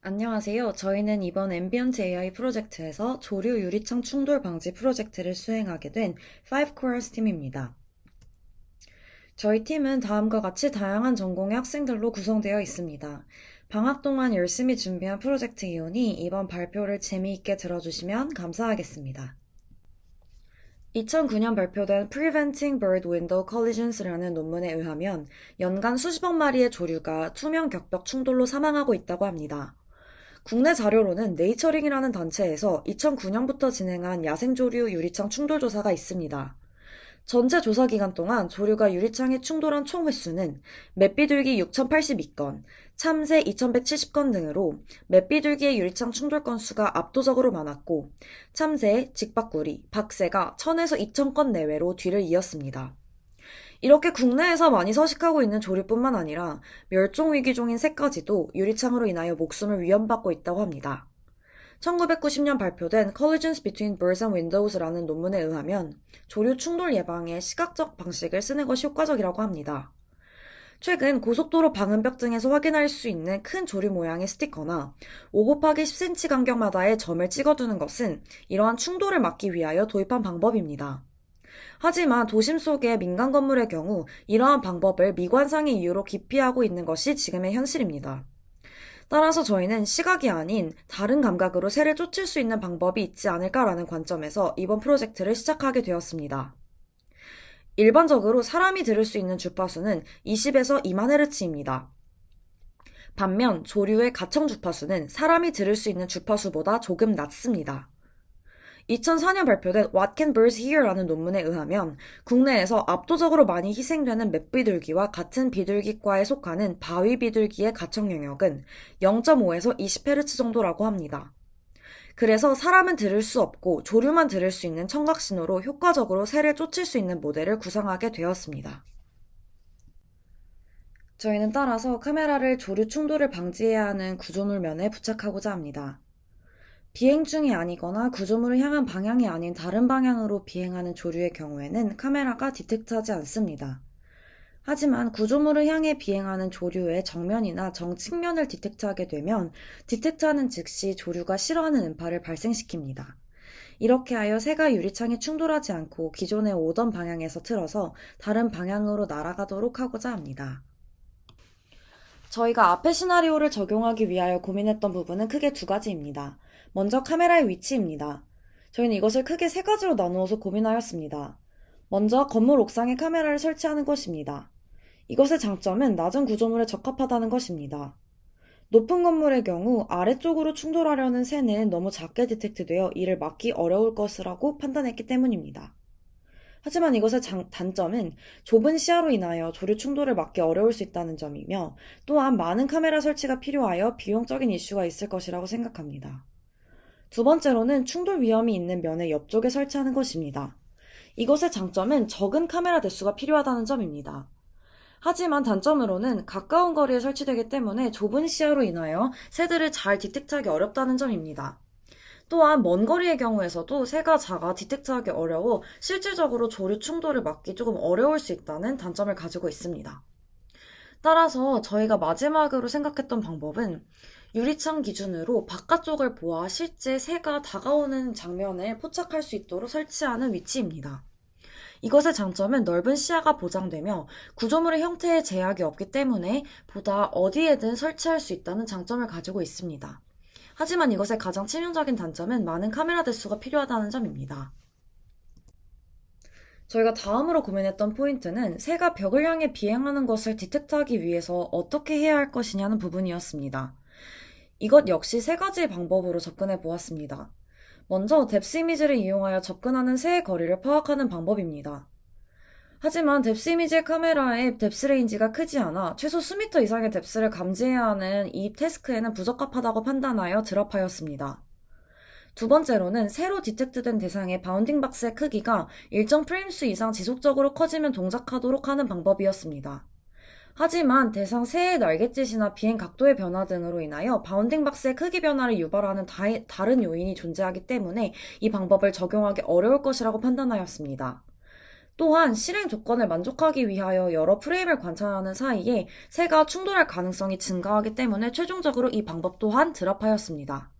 안녕하세요. 저희는 이번 앰비언트 AI 프로젝트에서 조류 유리창 충돌 방지 프로젝트를 수행하게 된 5Cores 팀입니다. 저희 팀은 다음과 같이 다양한 전공의 학생들로 구성되어 있습니다. 방학 동안 열심히 준비한 프로젝트이오니 이번 발표를 재미있게 들어주시면 감사하겠습니다. 2009년 발표된 Preventing Bird Window Collisions라는 논문에 의하면 연간 수십억 마리의 조류가 투명 격벽 충돌로 사망하고 있다고 합니다. 국내 자료로는 네이처링이라는 단체에서 2009년부터 진행한 야생조류 유리창 충돌 조사가 있습니다. 전체 조사 기간 동안 조류가 유리창에 충돌한 총 횟수는 맷비둘기 6,082건, 참새 2,170건 등으로 맷비둘기의 유리창 충돌 건수가 압도적으로 많았고 참새, 직박구리, 박새가 1,000에서 2,000건 내외로 뒤를 이었습니다. 이렇게 국내에서 많이 서식하고 있는 조류뿐만 아니라 멸종위기종인 새까지도 유리창으로 인하여 목숨을 위협받고 있다고 합니다. 1990년 발표된 Collisions Between Birds and Windows라는 논문에 의하면 조류 충돌 예방에 시각적 방식을 쓰는 것이 효과적이라고 합니다. 최근 고속도로 방음벽 등에서 확인할 수 있는 큰 조류 모양의 스티커나 5×10cm 간격마다의 점을 찍어두는 것은 이러한 충돌을 막기 위하여 도입한 방법입니다. 하지만 도심 속의 민간 건물의 경우 이러한 방법을 미관상의 이유로 기피하고 있는 것이 지금의 현실입니다. 따라서 저희는 시각이 아닌 다른 감각으로 새를 쫓을 수 있는 방법이 있지 않을까라는 관점에서 이번 프로젝트를 시작하게 되었습니다. 일반적으로 사람이 들을 수 있는 주파수는 20에서 2만 헤르츠입니다. 반면 조류의 가청 주파수는 사람이 들을 수 있는 주파수보다 조금 낮습니다. 2004년 발표된 What Can Birds Hear라는 논문에 의하면 국내에서 압도적으로 많이 희생되는 맷비둘기와 같은 비둘기과에 속하는 바위비둘기의 가청 영역은 0.5에서 20Hz 정도라고 합니다. 그래서 사람은 들을 수 없고 조류만 들을 수 있는 청각신호로 효과적으로 새를 쫓을 수 있는 모델을 구상하게 되었습니다. 저희는 따라서 카메라를 조류 충돌을 방지해야 하는 구조물면에 부착하고자 합니다. 비행 중이 아니거나 구조물을 향한 방향이 아닌 다른 방향으로 비행하는 조류의 경우에는 카메라가 디텍트하지 않습니다. 하지만 구조물을 향해 비행하는 조류의 정면이나 정측면을 디텍트하게 되면 디텍트하는 즉시 조류가 싫어하는 음파를 발생시킵니다. 이렇게 하여 새가 유리창에 충돌하지 않고 기존에 오던 방향에서 틀어서 다른 방향으로 날아가도록 하고자 합니다. 저희가 앞의 시나리오를 적용하기 위하여 고민했던 부분은 크게 두 가지입니다. 먼저 카메라의 위치입니다. 저희는 이것을 크게 세 가지로 나누어서 고민하였습니다. 먼저 건물 옥상에 카메라를 설치하는 것입니다. 이것의 장점은 낮은 구조물에 적합하다는 것입니다. 높은 건물의 경우 아래쪽으로 충돌하려는 새는 너무 작게 디텍트되어 이를 막기 어려울 것이라고 판단했기 때문입니다. 하지만 이것의 단점은 좁은 시야로 인하여 조류 충돌을 막기 어려울 수 있다는 점이며 또한 많은 카메라 설치가 필요하여 비용적인 이슈가 있을 것이라고 생각합니다. 두 번째로는 충돌 위험이 있는 면의 옆쪽에 설치하는 것입니다. 이것의 장점은 적은 카메라 대수가 필요하다는 점입니다. 하지만 단점으로는 가까운 거리에 설치되기 때문에 좁은 시야로 인하여 새들을 잘 디텍트하기 어렵다는 점입니다. 또한 먼 거리의 경우에서도 새가 작아 디텍트하기 어려워 실질적으로 조류 충돌을 막기 조금 어려울 수 있다는 단점을 가지고 있습니다. 따라서 저희가 마지막으로 생각했던 방법은 유리창 기준으로 바깥쪽을 보아 실제 새가 다가오는 장면을 포착할 수 있도록 설치하는 위치입니다. 이것의 장점은 넓은 시야가 보장되며 구조물의 형태에 제약이 없기 때문에 보다 어디에든 설치할 수 있다는 장점을 가지고 있습니다. 하지만 이것의 가장 치명적인 단점은 많은 카메라 대수가 필요하다는 점입니다. 저희가 다음으로 고민했던 포인트는 새가 벽을 향해 비행하는 것을 디텍트하기 위해서 어떻게 해야 할 것이냐는 부분이었습니다. 이것 역시 세 가지의 방법으로 접근해 보았습니다. 먼저 뎁스 이미지를 이용하여 접근하는 새의 거리를 파악하는 방법입니다. 하지만 뎁스 이미지 카메라의 뎁스 레인지가 크지 않아 최소 수미터 이상의 뎁스를 감지해야 하는 이 태스크에는 부적합하다고 판단하여 드랍하였습니다. 두 번째로는 새로 디텍트된 대상의 바운딩 박스의 크기가 일정 프레임 수 이상 지속적으로 커지면 동작하도록 하는 방법이었습니다. 하지만 대상 새의 날갯짓이나 비행 각도의 변화 등으로 인하여 바운딩 박스의 크기 변화를 유발하는 다른 요인이 존재하기 때문에 이 방법을 적용하기 어려울 것이라고 판단하였습니다. 또한 실행 조건을 만족하기 위하여 여러 프레임을 관찰하는 사이에 새가 충돌할 가능성이 증가하기 때문에 최종적으로 이 방법 또한 드랍하였습니다.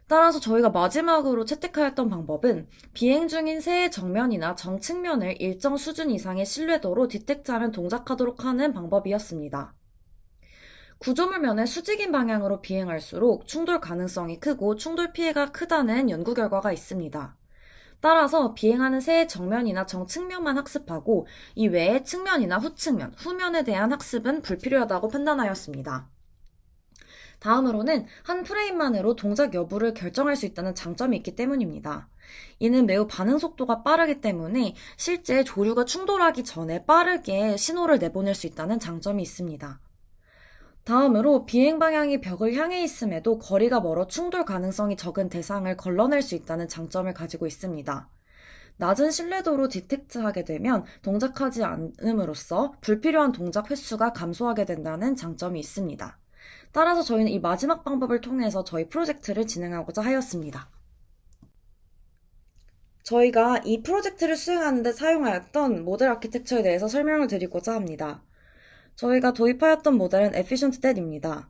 따라서 저희가 마지막으로 채택하였던 방법은 비행 중인 새의 정면이나 정측면을 일정 수준 이상의 신뢰도로 디텍트하면 동작하도록 하는 방법이었습니다. 구조물면의 수직인 방향으로 비행할수록 충돌 가능성이 크고 충돌 피해가 크다는 연구 결과가 있습니다. 따라서 비행하는 새의 정면이나 정측면만 학습하고 이 외의 측면이나 후측면, 후면에 대한 학습은 불필요하다고 판단하였습니다. 다음으로는 한 프레임만으로 동작 여부를 결정할 수 있다는 장점이 있기 때문입니다. 이는 매우 반응 속도가 빠르기 때문에 실제 조류가 충돌하기 전에 빠르게 신호를 내보낼 수 있다는 장점이 있습니다. 다음으로 비행 방향이 벽을 향해 있음에도 거리가 멀어 충돌 가능성이 적은 대상을 걸러낼 수 있다는 장점을 가지고 있습니다. 낮은 신뢰도로 디텍트하게 되면 동작하지 않음으로써 불필요한 동작 횟수가 감소하게 된다는 장점이 있습니다. 따라서 저희는 이 마지막 방법을 통해서 저희 프로젝트를 진행하고자 하였습니다. 저희가 이 프로젝트를 수행하는 데 사용하였던 모델 아키텍처에 대해서 설명을 드리고자 합니다. 저희가 도입하였던 모델은 efficient.net입니다.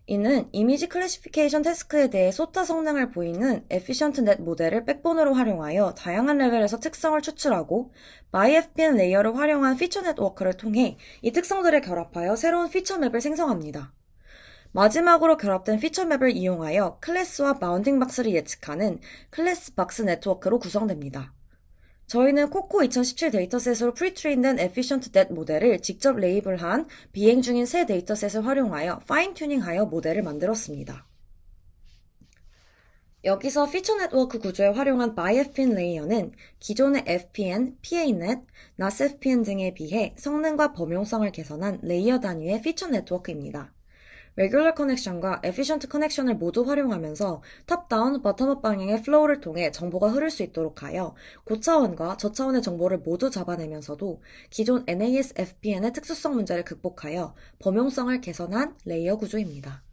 이는 이미지 클래시피케이션 태스크에 대해 소타 성능을 보이는 efficient.net 모델을 백본으로 활용하여 다양한 레벨에서 특성을 추출하고 myFPN 레이어를 활용한 피처 네트워크를 통해 이 특성들을 결합하여 새로운 피처 맵을 생성합니다. 마지막으로 결합된 피처 맵을 이용하여 클래스와 바운딩 박스를 예측하는 클래스 박스 네트워크로 구성됩니다. 저희는 코코 2017 데이터셋으로 프리트레인된 efficient.net 모델을 직접 레이블한 비행 중인 새 데이터셋을 활용하여 파인 튜닝하여 모델을 만들었습니다. 여기서 피처 네트워크 구조에 활용한 myFPN 레이어는 기존의 FPN, PANet, NASFPN 등에 비해 성능과 범용성을 개선한 레이어 단위의 피처 네트워크입니다. 레귤러 커넥션과 에피션트 커넥션을 모두 활용하면서 탑다운, 버텀업 방향의 플로우를 통해 정보가 흐를 수 있도록 하여 고차원과 저차원의 정보를 모두 잡아내면서도 기존 NAS FPN의 특수성 문제를 극복하여 범용성을 개선한 레이어 구조입니다.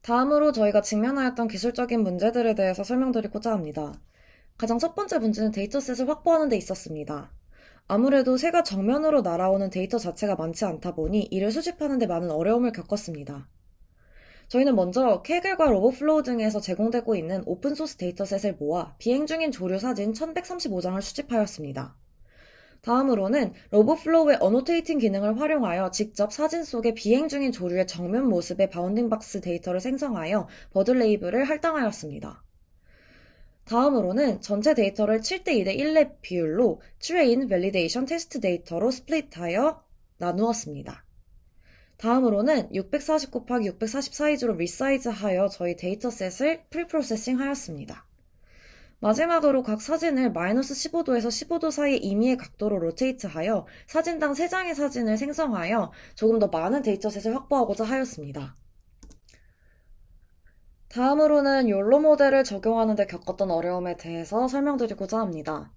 다음으로 저희가 직면하였던 기술적인 문제들에 대해서 설명드리고자 합니다. 가장 첫 번째 문제는 데이터셋을 확보하는 데 있었습니다. 아무래도 새가 정면으로 날아오는 데이터 자체가 많지 않다 보니 이를 수집하는 데 많은 어려움을 겪었습니다. 저희는 먼저 케글과 로봇플로우 등에서 제공되고 있는 오픈소스 데이터셋을 모아 비행 중인 조류 사진 1135장을 수집하였습니다. 다음으로는 로봇플로우의 어노테이팅 기능을 활용하여 직접 사진 속에 비행 중인 조류의 정면 모습의 바운딩 박스 데이터를 생성하여 버드 레이블을 할당하였습니다. 다음으로는 전체 데이터를 7대2대 1랩 비율로 트레인, 밸리데이션, 테스트 데이터로 스플릿하여 나누었습니다. 다음으로는 640 곱하기 640 사이즈로 리사이즈하여 저희 데이터셋을 프리프로세싱 하였습니다. 마지막으로 각 사진을 마이너스 15도에서 15도 사이 임의의 각도로 로테이트하여 사진당 3장의 사진을 생성하여 조금 더 많은 데이터셋을 확보하고자 하였습니다. 다음으로는 욜로 모델을 적용하는 데 겪었던 어려움에 대해서 설명드리고자 합니다.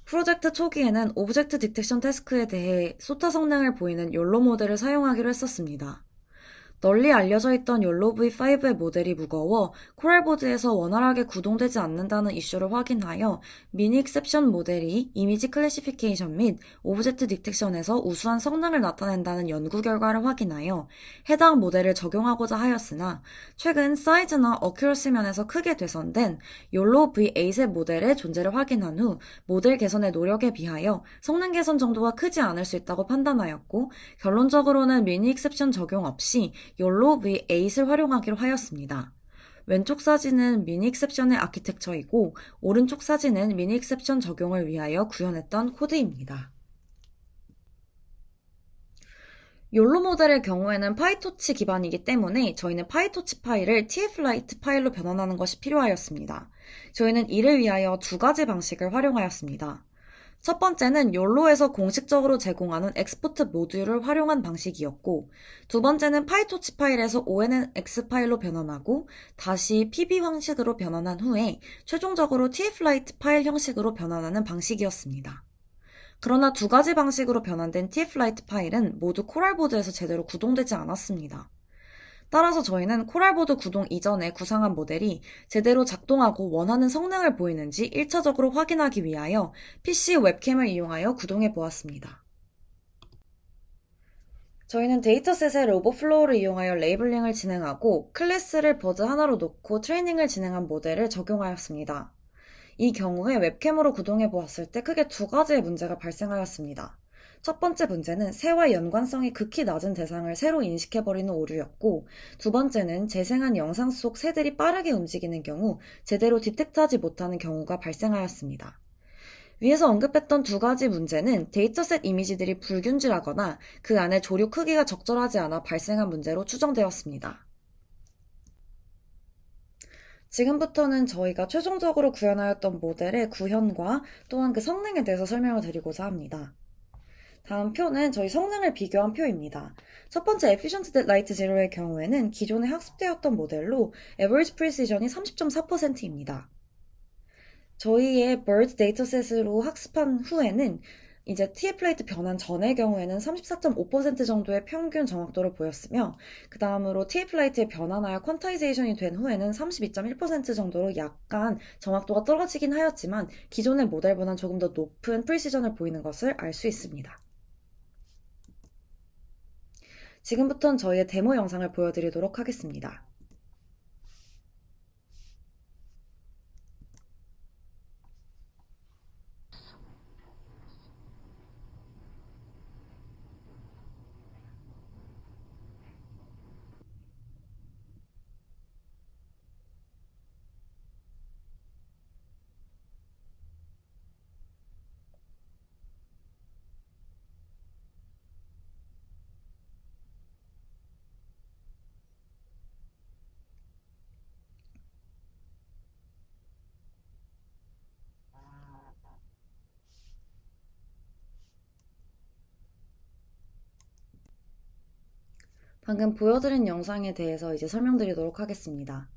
프로젝트 초기에는 오브젝트 디텍션 태스크에 대해 소타 성능을 보이는 욜로 모델을 사용하기로 했었습니다. 널리 알려져 있던 욜로 V5의 모델이 무거워 코랄보드에서 원활하게 구동되지 않는다는 이슈를 확인하여 미니 익셉션 모델이 이미지 클래시피케이션 및 오브젝트 디텍션에서 우수한 성능을 나타낸다는 연구 결과를 확인하여 해당 모델을 적용하고자 하였으나 최근 사이즈나 어큐러시 면에서 크게 개선된 욜로 V8의 모델의 존재를 확인한 후 모델 개선의 노력에 비하여 성능 개선 정도가 크지 않을 수 있다고 판단하였고 결론적으로는 미니 익셉션 적용 없이 욜로 V8을 활용하기로 하였습니다. 왼쪽 사진은 미니 익셉션의 아키텍처이고 오른쪽 사진은 미니 익셉션 적용을 위하여 구현했던 코드입니다. 욜로 모델의 경우에는 파이토치 기반이기 때문에 저희는 파이토치 파일을 tflite 파일로 변환하는 것이 필요하였습니다. 저희는 이를 위하여 두 가지 방식을 활용하였습니다. 첫 번째는 욜로에서 공식적으로 제공하는 엑스포트 모듈을 활용한 방식이었고 두 번째는 파이토치 파일에서 ONNX 파일로 변환하고 다시 PB 형식으로 변환한 후에 최종적으로 tflite 파일 형식으로 변환하는 방식이었습니다. 그러나 두 가지 방식으로 변환된 tflite 파일은 모두 코랄보드에서 제대로 구동되지 않았습니다. 따라서 저희는 코랄보드 구동 이전에 구상한 모델이 제대로 작동하고 원하는 성능을 보이는지 1차적으로 확인하기 위하여 PC 웹캠을 이용하여 구동해 보았습니다. 저희는 데이터셋의 로봇플로우를 이용하여 레이블링을 진행하고 클래스를 버드 하나로 놓고 트레이닝을 진행한 모델을 적용하였습니다. 이 경우에 웹캠으로 구동해 보았을 때 크게 두 가지의 문제가 발생하였습니다. 첫 번째 문제는 새와 연관성이 극히 낮은 대상을 새로 인식해버리는 오류였고, 두 번째는 재생한 영상 속 새들이 빠르게 움직이는 경우 제대로 디텍트하지 못하는 경우가 발생하였습니다. 위에서 언급했던 두 가지 문제는 데이터셋 이미지들이 불균질하거나 그 안에 조류 크기가 적절하지 않아 발생한 문제로 추정되었습니다. 지금부터는 저희가 최종적으로 구현하였던 모델의 구현과 또한 그 성능에 대해서 설명을 드리고자 합니다. 다음 표는 저희 성능을 비교한 표입니다. 첫 번째 Efficient Light Zero의 경우에는 기존에 학습되었던 모델로 Average Precision이 30.4%입니다. 저희의 BIRD 데이터셋으로 학습한 후에는 이제 TF-플레이트 변환 전의 경우에는 34.5% 정도의 평균 정확도를 보였으며 그 다음으로 TF-플레이트에 변환하여 퀀타이제이션이 된 후에는 32.1% 정도로 약간 정확도가 떨어지긴 하였지만 기존의 모델보다는 조금 더 높은 프리시전을 보이는 것을 알 수 있습니다. 지금부터는 저희의 데모 영상을 보여드리도록 하겠습니다. 방금 보여드린 영상에 대해서 이제 설명드리도록 하겠습니다.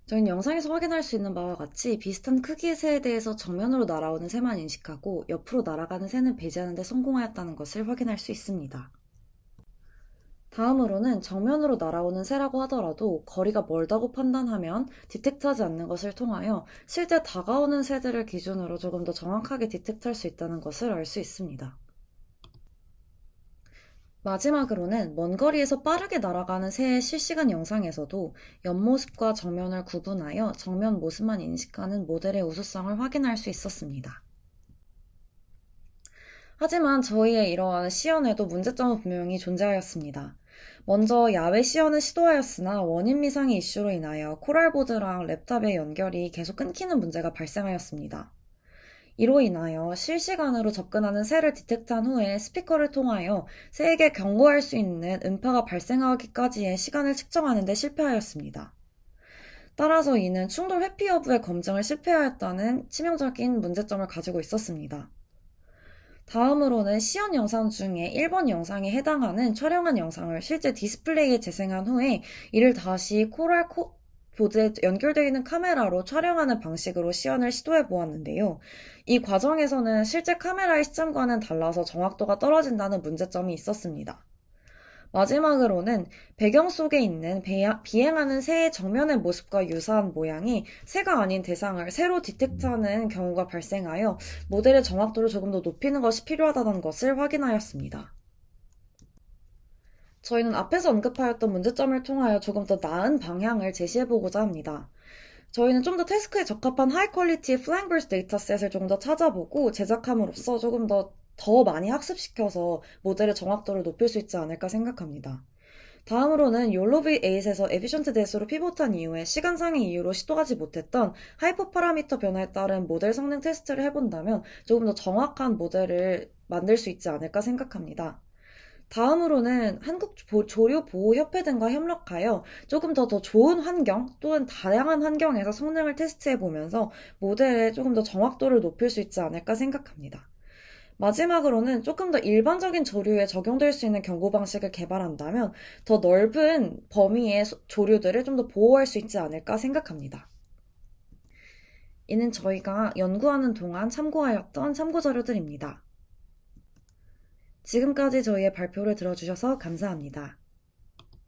저희는 영상에서 확인할 수 있는 바와 같이 비슷한 크기의 새에 대해서 정면으로 날아오는 새만 인식하고 옆으로 날아가는 새는 배제하는 데 성공하였다는 것을 확인할 수 있습니다. 다음으로는 정면으로 날아오는 새라고 하더라도 거리가 멀다고 판단하면 디텍트하지 않는 것을 통하여 실제 다가오는 새들을 기준으로 조금 더 정확하게 디텍트할 수 있다는 것을 알 수 있습니다. 마지막으로는 먼 거리에서 빠르게 날아가는 새의 실시간 영상에서도 옆모습과 정면을 구분하여 정면 모습만 인식하는 모델의 우수성을 확인할 수 있었습니다. 하지만 저희의 이러한 시연에도 문제점은 분명히 존재하였습니다. 먼저 야외 시연을 시도하였으나 원인 미상의 이슈로 인하여 코랄보드랑 랩탑의 연결이 계속 끊기는 문제가 발생하였습니다. 이로 인하여 실시간으로 접근하는 새를 디텍트한 후에 스피커를 통하여 새에게 경고할 수 있는 음파가 발생하기까지의 시간을 측정하는 데 실패하였습니다. 따라서 이는 충돌 회피 여부의 검증을 실패하였다는 치명적인 문제점을 가지고 있었습니다. 다음으로는 시연 영상 중에 1번 영상에 해당하는 촬영한 영상을 실제 디스플레이에 재생한 후에 이를 다시 코랄 보드에 연결되어 있는 카메라로 촬영하는 방식으로 시연을 시도해 보았는데요. 이 과정에서는 실제 카메라의 시점과는 달라서 정확도가 떨어진다는 문제점이 있었습니다. 마지막으로는 배경 속에 있는 비행하는 새의 정면의 모습과 유사한 모양이 새가 아닌 대상을 새로 디텍트하는 경우가 발생하여 모델의 정확도를 조금 더 높이는 것이 필요하다는 것을 확인하였습니다. 저희는 앞에서 언급하였던 문제점을 통하여 조금 더 나은 방향을 제시해보고자 합니다. 저희는 좀 더 태스크에 적합한 하이 퀄리티의 플랭버스 데이터셋을 좀 더 찾아보고 제작함으로써 조금 더 많이 학습시켜서 모델의 정확도를 높일 수 있지 않을까 생각합니다. 다음으로는 욜로비8에서 에피션트 대수로 피봇한 이후에 시간상의 이유로 시도하지 못했던 하이퍼 파라미터 변화에 따른 모델 성능 테스트를 해본다면 조금 더 정확한 모델을 만들 수 있지 않을까 생각합니다. 다음으로는 한국조류보호협회 등과 협력하여 조금 더 좋은 환경 또는 다양한 환경에서 성능을 테스트해보면서 모델의 조금 더 정확도를 높일 수 있지 않을까 생각합니다. 마지막으로는 조금 더 일반적인 조류에 적용될 수 있는 경고 방식을 개발한다면 더 넓은 범위의 조류들을 좀 더 보호할 수 있지 않을까 생각합니다. 이는 저희가 연구하는 동안 참고하였던 참고자료들입니다. 지금까지 저희의 발표를 들어주셔서 감사합니다.